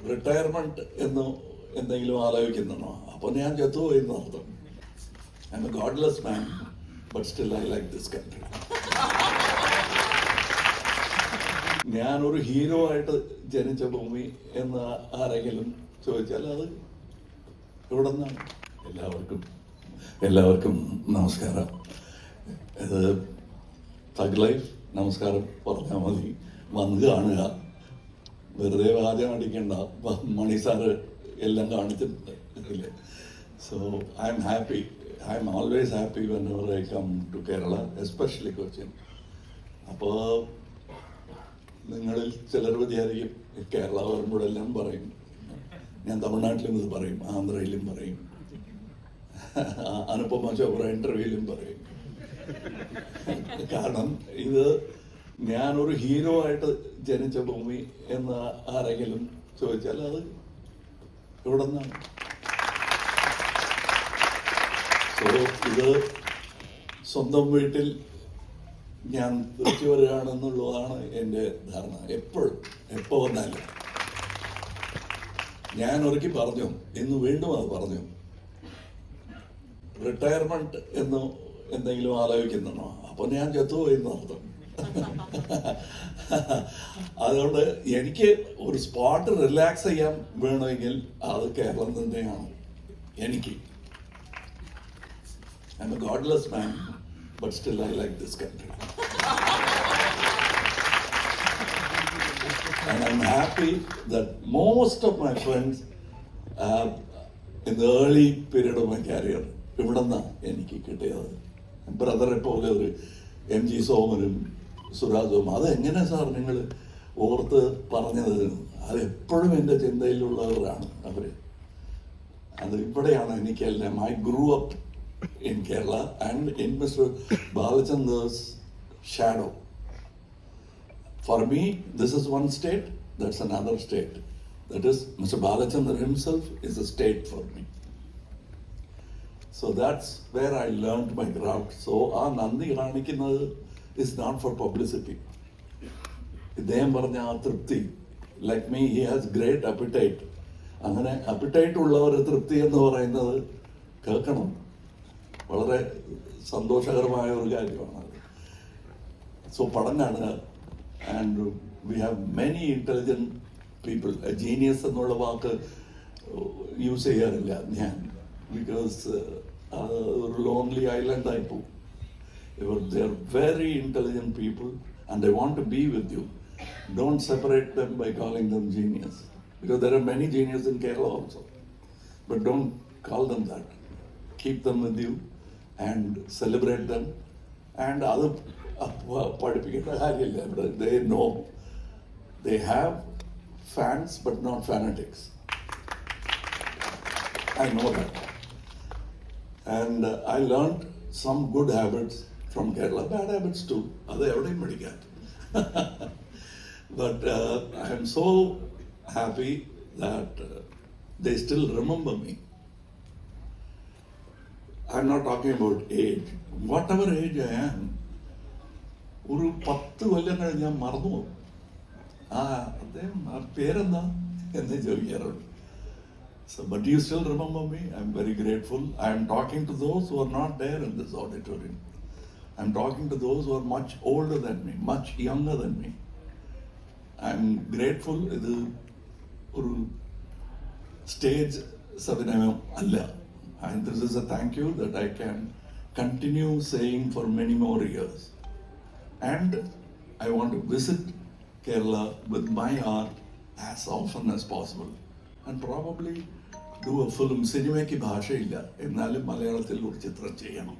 Retirement എന്ന് എന്തെങ്കിലും ആലോചിക്കുന്നോ? അപ്പോൾ ഞാൻ ചത്തുപോയി എന്നർത്ഥം. I M A godless man, but still I like this country. ഞാനൊരു ഹീറോ ആയിട്ട് ജനിച്ച ഭൂമി എന്ന് ആരെങ്കിലും ചോദിച്ചാൽ അത് ഇവിടെ നിന്നാണ്. എല്ലാവർക്കും നമസ്കാരം. ഇത് തഗ് ലൈഫ് നമസ്കാരം പറഞ്ഞാൽ മതി. വന്ന് കാണുക, വെറുതെ വാചകം അടിക്കേണ്ട. മണി സാറ് എല്ലാം കാണിച്ചിട്ടുണ്ട് ഇതില്. So I am happy. I am always happy whenever I come to Kerala, especially Cochin. അപ്പോൾ നിങ്ങളിൽ ചിലർ വിചാരിക്കും കേരള വരുമ്പോഴെല്ലാം പറയും, ഞാൻ തമിഴ്നാട്ടിലും ഇത് പറയും, ആന്ധ്രയിലും പറയും, അനുപമ ചോപ്ര ഇന്റർവ്യൂവിലും പറയും. കാരണം ഇത് ഞാനൊരു ഹീറോ ആയിട്ട് ജനിച്ച ഭൂമി എന്ന് ആരെങ്കിലും ചോദിച്ചാൽ അത് ഇവിടെ നിന്നാണ്. സോ ഇത് സ്വന്തം വീട്ടിൽ ഞാൻ തിരിച്ചു വരികയാണെന്നുള്ളതാണ് എൻ്റെ ധാരണ. എപ്പോൾ വന്നാലും ഞാൻ ഒരിക്കൽ പറഞ്ഞു, ഇന്ന് വീണ്ടും അത് പറഞ്ഞു, റിട്ടയർമെന്റ് എന്ന് എന്തെങ്കിലും ആലോചിക്കുന്നോ? അപ്പോൾ ഞാൻ ചത്തുപോയി എന്നർത്ഥം. അതുകൊണ്ട് എനിക്ക് ഒരു സ്പോട്ട് റിലാക്സ് ചെയ്യാൻ വേണമെങ്കിൽ അത് കേരളം തന്നെയാണ് എനിക്ക്. I M A godless man, but still I like this country. And I'm happy that most of my friends in the early period of my career ഇവിടെ നിന്നാണ് എനിക്ക് കിട്ടിയത്. ബ്രദറെ പോലെ ഒരു MG സോമനും സുരാജും. അതെങ്ങനെ സാർ നിങ്ങൾ ഓർത്ത് പറഞ്ഞത്? അതെപ്പോഴും എൻ്റെ ചിന്തയിലുള്ളവരാണ് അവർ. അത് ഇവിടെയാണ് എനിക്കെല്ലാം. I grew up in Kerala and in Mr. Balachandra's shadow. For me, this is one state, that's another state. That is, Mr. Balachandra himself is a state for me. So that's where I learned my craft. So, Nandi Ranikinath is not for publicity. Idayam parnja tripti. Like me, he has great appetite. Angane appetite ullavaru tripti ennu parayunnathu kelkanam. വളരെ സന്തോഷകരമായ ഒരു കാര്യമാണ്. So പഠനമാണ്. And we have many intelligent people. Genius എന്നുള്ള വാക്ക് use ചെയ്യാറില്ല ഞാൻ, because ഒരു lonely island ആയി പോകും. They are very intelligent people and I want to be with you. Don't separate them by calling them genius, because there are many genius in Kerala also, but don't call them that. Keep them with you and celebrate them. And other പഠിപ്പിക്കേണ്ട കാര്യമില്ല. They know they have fans but not fanatics. I know that. And I learned some good habits from Kerala, bad habits too. അത് എവിടെയും പഠിക്കാം. But I am so happy that they still remember me. I'm not talking about age. Whatever age I am, ഒരു 10 കൊല്ലം കഴിഞ്ഞ് ഞാൻ മറന്നു പോകും. അദ്ദേഹം പേരെന്താ എന്ന് ചോദിക്കാറുണ്ട്. So, but you still remember me. I'm very grateful. I am talking to those who are not there in this auditorium. I'm talking to those who are much older than me, much younger than me. I'm grateful. ഇത് ഒരു stage അഭിനയം അല്ല. And this is a thank you that I can continue saying for many more years. And I want to visit Kerala with my art as often as possible. And probably do a film. സിനിമയ്ക്ക് ഭാഷയില്ല, എന്നാലും മലയാളത്തിൽ ഒരു ചിത്രം ചെയ്യണം.